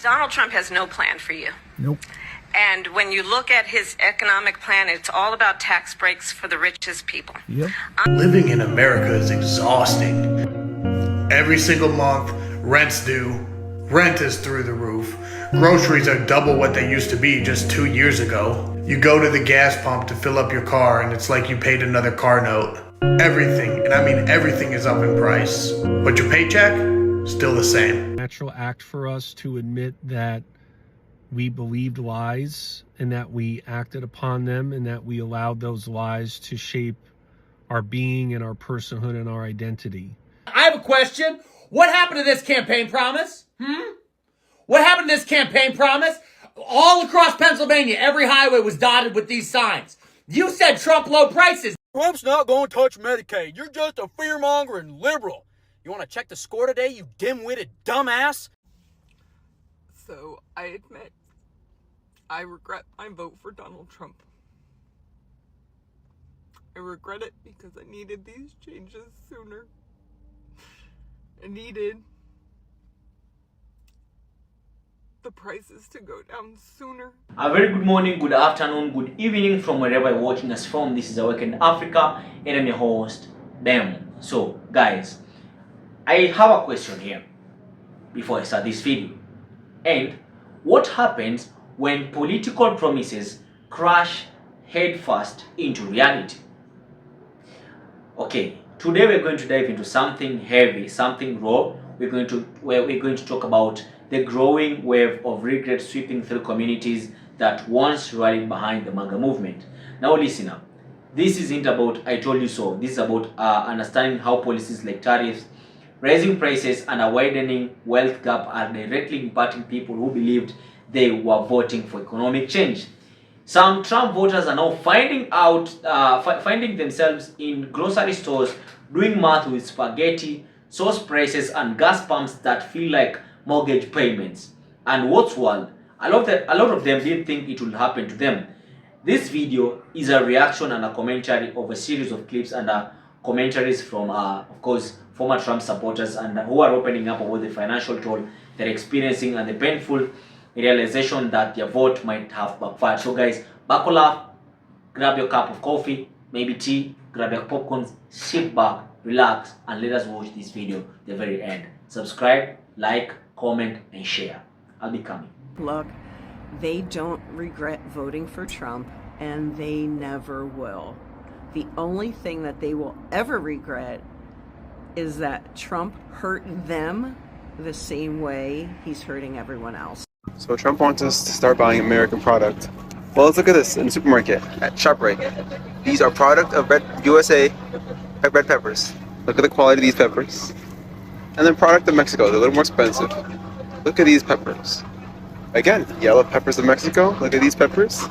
Donald Trump has no plan for you. Nope. And when you look at his economic plan, it's all about tax breaks for the richest people. Yep. Living in America is exhausting. Every single month, rent's due. Rent is through the roof. Groceries are double what they used to be just 2 years ago. You go to the gas pump to fill up your car and it's like you paid another car note. Everything, and I mean everything, is up in price. But your paycheck, still the same. Natural act for us to admit that we believed lies and that we acted upon them and that we allowed those lies to shape our being and our personhood and our identity. I have a question. What happened to this campaign promise? What happened to this campaign promise? All across Pennsylvania, every highway was dotted with these signs. You said Trump low prices. Trump's not going to touch Medicaid. You're just a fear-mongering liberal. You want to check the score today, you dim-witted dumbass? So, I admit, I regret my vote for Donald Trump. I regret it because I needed these changes sooner. I needed the prices to go down sooner. A very good morning, good afternoon, good evening from wherever you're watching us from. This is Awakened Africa and I'm your host, Dem. So, guys, I have a question here before I start this video. And what happens when political promises crash headfirst into reality? Okay, today we're going to dive into something heavy, something raw. We're going to talk about the growing wave of regret sweeping through communities that once rallied behind the MAGA movement. Now listen up. This isn't about I told you so. This is about understanding how policies like tariffs, raising prices, and a widening wealth gap are directly impacting people who believed they were voting for economic change. Some Trump voters are now finding themselves in grocery stores doing math with spaghetti, sauce prices, and gas pumps that feel like mortgage payments. And what's worse, a lot of them didn't think it would happen to them. This video is a reaction and a commentary of a series of clips and commentaries from, of course, former Trump supporters and who are opening up about the financial toll they're experiencing and the painful realization that their vote might have backfired. So guys, buckle up, grab your cup of coffee, maybe tea, grab your popcorn, sit back, relax, and let us watch this video to the very end. Subscribe, like, comment, and share. I'll be coming. Look, they don't regret voting for Trump, and they never will. The only thing that they will ever regret is that Trump hurt them the same way he's hurting everyone else. So Trump wants us to start buying American product. Well, let's look at this in the supermarket at ShopRite. These are product of USA red peppers. Look at the quality of these peppers. And then product of Mexico, they're a little more expensive. Look at these peppers. Again, yellow peppers of Mexico, look at these peppers.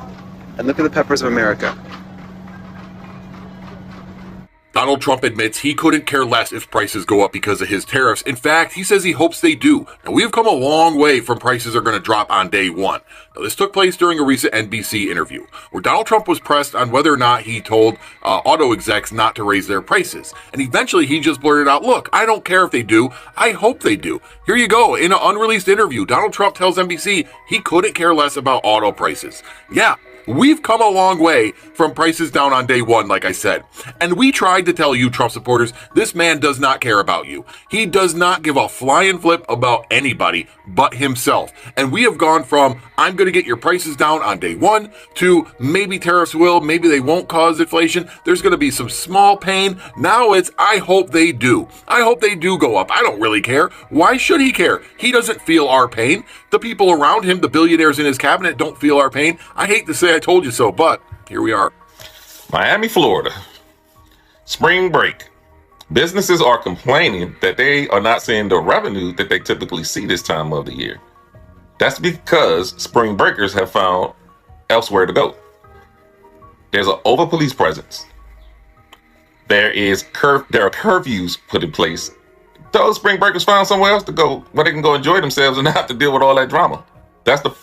And look at the peppers of America. Donald Trump admits he couldn't care less if prices go up because of his tariffs. In fact, he says he hopes they do. Now, we've come a long way from prices are going to drop on day one. Now, this took place during a recent NBC interview where Donald Trump was pressed on whether or not he told auto execs not to raise their prices. And eventually he just blurted out, look, I don't care if they do. I hope they do. Here you go. In an unreleased interview, Donald Trump tells NBC he couldn't care less about auto prices. Yeah. We've come a long way from prices down on day one, like I said. And we tried to tell you, Trump supporters, this man does not care about you. He does not give a flying flip about anybody but himself. And we have gone from, I'm going to get your prices down on day one, to maybe tariffs will, maybe they won't cause inflation. There's going to be some small pain. Now it's, I hope they do. I hope they do go up. I don't really care. Why should he care? He doesn't feel our pain. The people around him, the billionaires in his cabinet, don't feel our pain. I hate to say I told you so, but here we are. Miami, Florida. Spring break. Businesses are complaining that they are not seeing the revenue that they typically see this time of the year. That's because spring breakers have found elsewhere to go. There's an over police presence. There are curfews put in place. Those spring breakers found somewhere else to go where they can go enjoy themselves and not have to deal with all that drama. That's the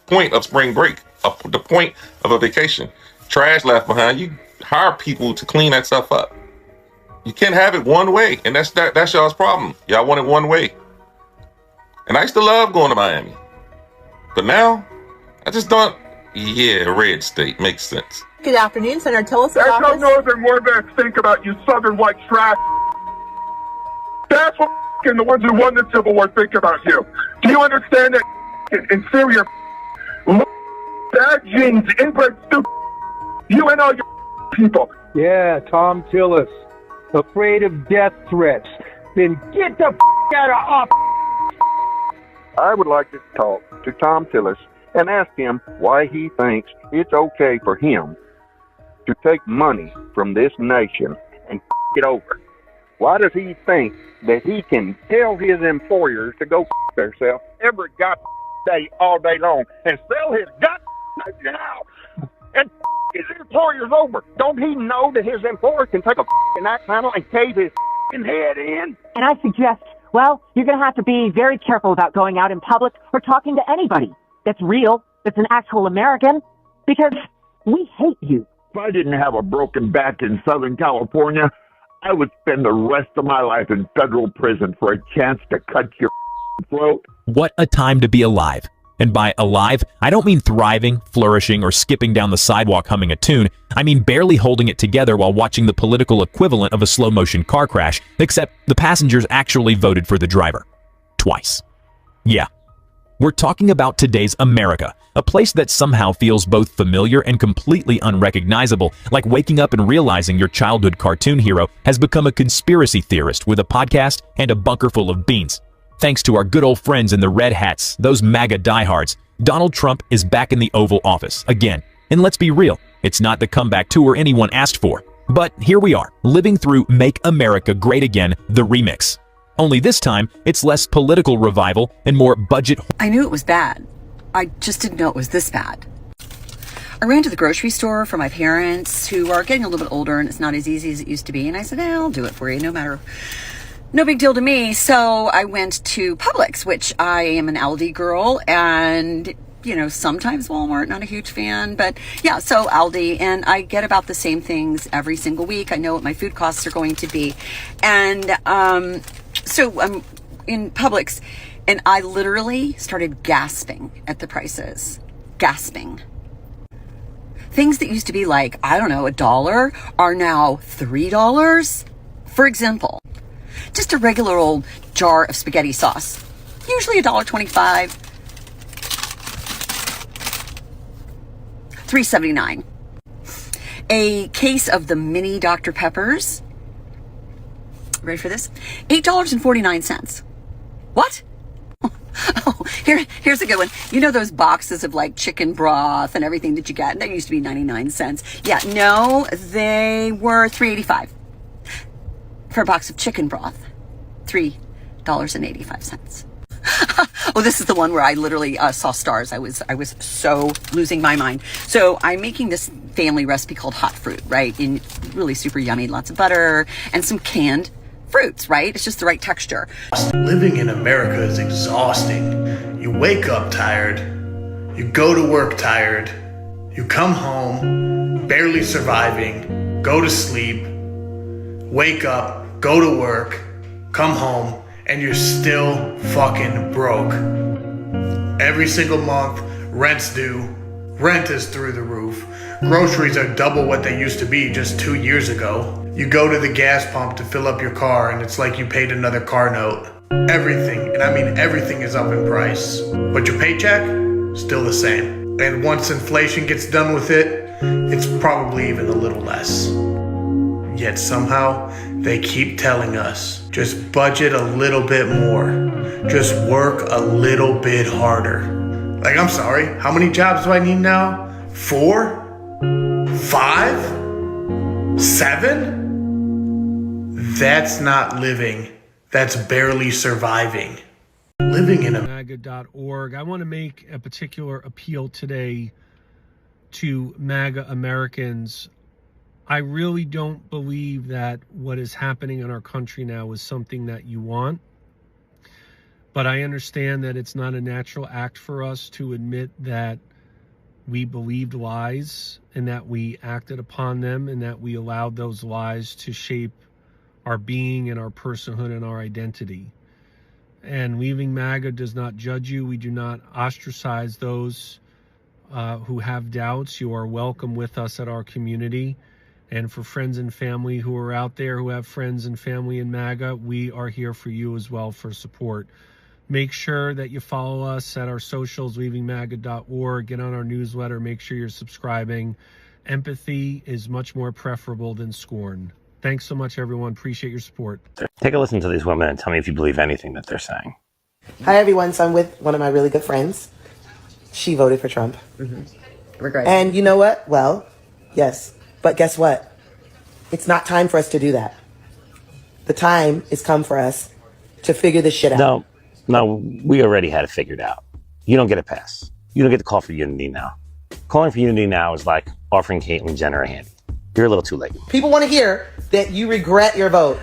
point of spring break, the point of a vacation. Trash left behind, you hire people to clean that stuff up. You can't have it one way, and that's y'all's problem. Y'all want it one way. And I used to love going to Miami. But now, I just don't. Yeah, red state makes sense. Good afternoon, Senator Tillis. That's how northern warbears think about you southern white trash. That's what the ones who won the Civil War think about you. Do you understand that inferior bad genes, inbred stupid, you and all your people? Yeah, Tom Tillis, afraid of death threats. Then get the out of office. I would like to talk to Tom Tillis and ask him why he thinks it's okay for him to take money from this nation and it over. Why does he think that he can tell his employers to go themselves every day, all day long, and sell his now and his employers over? Don't he know that his employer can take a axe handle and cave his head in? And I suggest, well, you're going to have to be very careful about going out in public or talking to anybody that's real, that's an actual American, because we hate you. If I didn't have a broken back in Southern California, I would spend the rest of my life in federal prison for a chance to cut your throat. What a time to be alive. And by alive, I don't mean thriving, flourishing, or skipping down the sidewalk humming a tune. I mean barely holding it together while watching the political equivalent of a slow-motion car crash, except the passengers actually voted for the driver. Twice. Yeah. We're talking about today's America, a place that somehow feels both familiar and completely unrecognizable, like waking up and realizing your childhood cartoon hero has become a conspiracy theorist with a podcast and a bunker full of beans. Thanks to our good old friends in the red hats, those MAGA diehards, Donald Trump is back in the Oval Office again. And let's be real, it's not the comeback tour anyone asked for. But here we are, living through Make America Great Again, the remix. Only this time, it's less political revival and more budget. I knew it was bad. I just didn't know it was this bad. I ran to the grocery store for my parents, who are getting a little bit older and it's not as easy as it used to be. And I said, I'll do it for you, no big deal to me. So I went to Publix, which I am an Aldi girl, and sometimes Walmart, not a huge fan, but yeah, so Aldi, and I get about the same things every single week. I know what my food costs are going to be. And so I'm in Publix, and I literally started gasping at the prices. Gasping. Things that used to be like, I don't know, $1 are now $3. For example, just a regular old jar of spaghetti sauce, usually $1.25, $3.79. A case of the mini Dr. Peppers, ready for this? $8.49. What? Oh, here's a good one. You know those boxes of like chicken broth and everything that you get? That used to be 99 cents. Yeah, no, they were $3.85 for a box of chicken broth. $3.85. Oh, this is the one where I literally saw stars. I was so losing my mind. So I'm making this family recipe called hot fruit, right? In really super yummy, lots of butter and some canned fruits, right? It's just the right texture. Living in America is exhausting. You wake up tired, you go to work tired, you come home barely surviving, go to sleep, wake up, go to work, come home, and you're still fucking broke. Every single month, rent's due. Rent is through the roof. Groceries are double what they used to be just 2 years ago. You go to the gas pump to fill up your car and it's like you paid another car note. Everything, and I mean everything, is up in price. But your paycheck, still the same. And once inflation gets done with it, it's probably even a little less. Yet somehow, they keep telling us, just budget a little bit more. Just work a little bit harder. Like, I'm sorry, how many jobs do I need now? 4? 5? 7? That's not living. That's barely surviving. Living in a MAGA.org. I want to make a particular appeal today to MAGA Americans. I really don't believe that what is happening in our country now is something that you want. But I understand that it's not a natural act for us to admit that we believed lies and that we acted upon them and that we allowed those lies to shape our being and our personhood and our identity. And Leaving MAGA does not judge you. We do not ostracize those who have doubts. You are welcome with us at our community. And for friends and family who are out there who have friends and family in MAGA, we are here for you as well for support. Make sure that you follow us at our socials, leavingmaga.org. Get on our newsletter. Make sure you're subscribing. Empathy is much more preferable than scorn. Thanks so much, everyone. Appreciate your support. Take a listen to these women and tell me if you believe anything that they're saying. Hi, everyone. So I'm with one of my really good friends. She voted for Trump. Regret. And you know what? Well, yes. But guess what? It's not time for us to do that. The time is come for us to figure this shit out. No, we already had it figured out. You don't get a pass. You don't get to call for unity now. Calling for unity now is like offering Caitlyn Jenner a hand. You're a little too late. People want to hear that you regret your vote.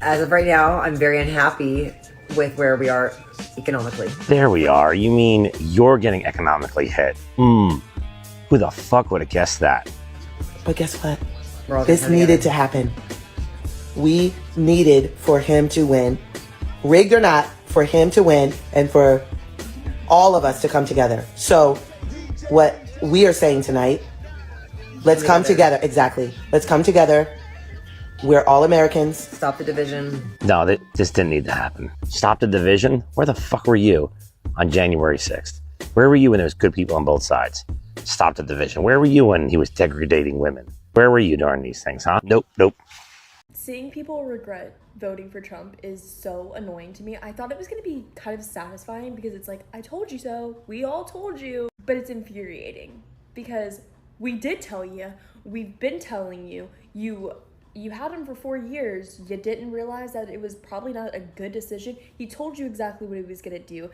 As of right now, I'm very unhappy with where we are economically. There we are. You mean you're getting economically hit? Who the fuck would have guessed that? But guess what? This needed to happen. We needed for him to win, rigged or not, for him to win and for all of us to come together. So what we are saying tonight, let's come together. Exactly. Let's come together. We're all Americans. Stop the division. No, this didn't need to happen. Stop the division? Where the fuck were you on January 6th? Where were you when there was good people on both sides? Stop the division. Where were you when he was degrading women? Where were you during these things, huh? Nope. Seeing people regret voting for Trump is so annoying to me. I thought it was going to be kind of satisfying because it's like, I told you so. We all told you. But it's infuriating because we did tell you. We've been telling you. You had him for 4 years. You didn't realize that it was probably not a good decision. He told you exactly what he was going to do.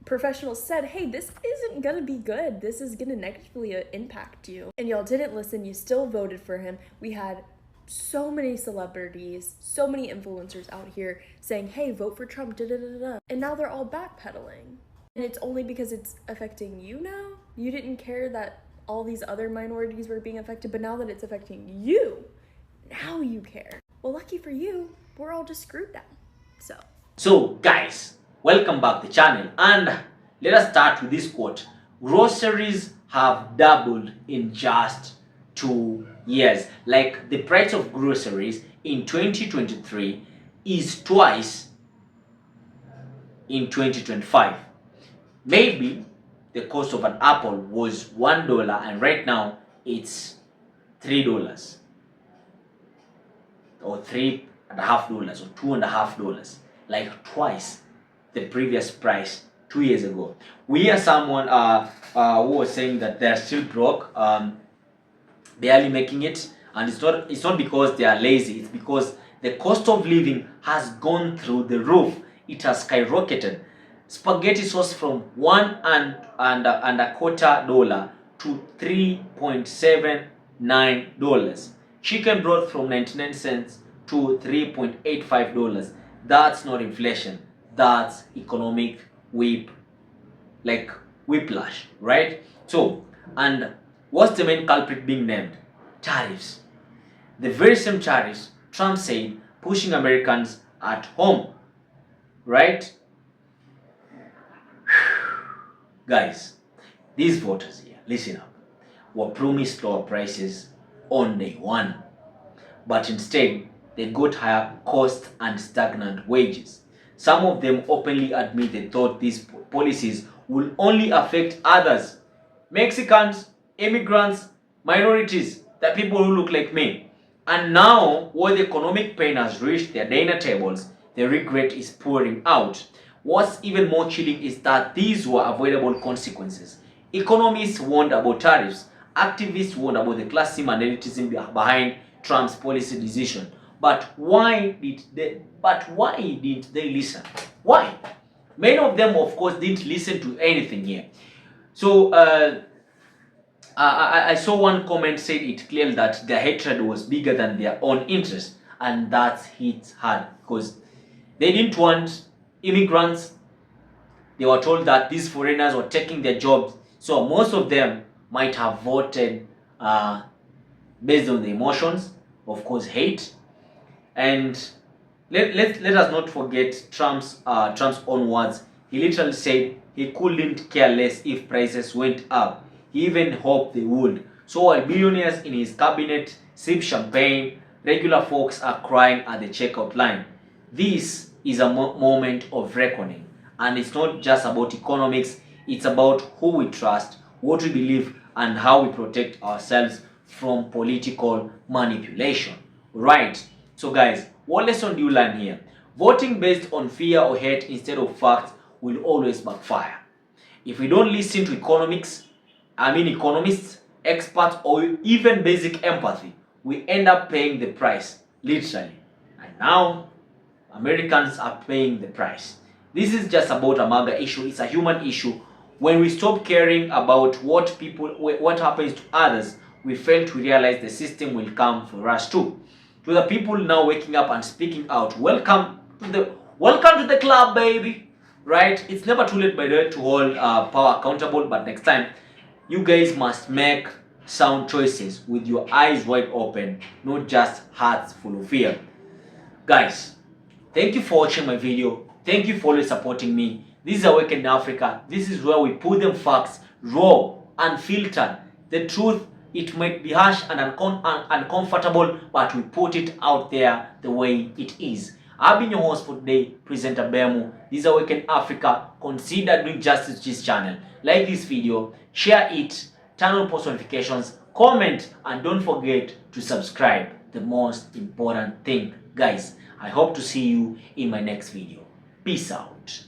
Professionals said, hey, this isn't going to be good. This is going to negatively impact you. And y'all didn't listen. You still voted for him. We had so many celebrities, so many influencers out here saying, hey, vote for Trump, da-da-da-da. And now they're all backpedaling. And it's only because it's affecting you now? You didn't care that all these other minorities were being affected, but now that it's affecting you, now you care. Well, lucky for you, we're all just screwed now. So guys, welcome back to the channel, and let us start with this quote. Groceries have doubled in just 2 years. Like, the price of groceries in 2023 is twice in 2025. Maybe the cost of an apple was $1 and right now it's $3 or $3.50 or $2.50, like twice the previous price 2 years ago. We are someone who was saying that they're still broke, barely making it, and it's not because they are lazy. It's because the cost of living has gone through the roof. It has skyrocketed. Spaghetti sauce from $1.25 to $3.79. Chicken broth from 99 cents to $3.85. That's not inflation. That's economic whiplash, right? So, and what's the main culprit being named? Tariffs. The very same tariffs Trump said pushing Americans at home, right? Guys, these voters here, listen up, were promised lower prices on day one, but instead they got higher costs and stagnant wages. Some of them openly admit they thought these policies will only affect others. Mexicans, immigrants, minorities, the people who look like me. And now, while the economic pain has reached their dinner tables, the regret is pouring out. What's even more chilling is that these were avoidable consequences. Economists warned about tariffs. Activists warned about the classism and elitism behind Trump's policy decision. But why didn't they listen? Why? Many of them, of course, didn't listen to anything here. So I saw one comment said it clearly that their hatred was bigger than their own interest, and that hit hard because they didn't want immigrants. They were told that these foreigners were taking their jobs, so most of them might have voted based on the emotions, of course, hate. And let us not forget Trump's own words. He literally said he couldn't care less if prices went up. He even hoped they would. So while billionaires in his cabinet sip champagne, regular folks are crying at the checkout line. This is a moment of reckoning. And it's not just about economics, it's about who we trust, what we believe, and how we protect ourselves from political manipulation. Right? So guys, what lesson do you learn here? Voting based on fear or hate instead of facts will always backfire. If we don't listen to economists, experts, or even basic empathy, we end up paying the price, literally. And now, Americans are paying the price. This is just about a MAGA issue. It's a human issue. When we stop caring about what happens to others, we fail to realize the system will come for us too. To the people now waking up and speaking out, welcome to the club, baby. Right? It's never too late, by the way, to hold power accountable. But next time, you guys must make sound choices with your eyes wide open, not just hearts full of fear. Guys, thank you for watching my video. Thank you for always supporting me. This is Awakened Africa. This is where we put them facts raw, unfiltered. The truth, it might be harsh and uncomfortable, but we put it out there the way it is. I've been your host for today, Presenter Bemu. This is Awakened Africa. Consider doing justice to this channel. Like this video, share it, turn on post notifications, comment, and don't forget to subscribe. The most important thing. Guys, I hope to see you in my next video. Peace out.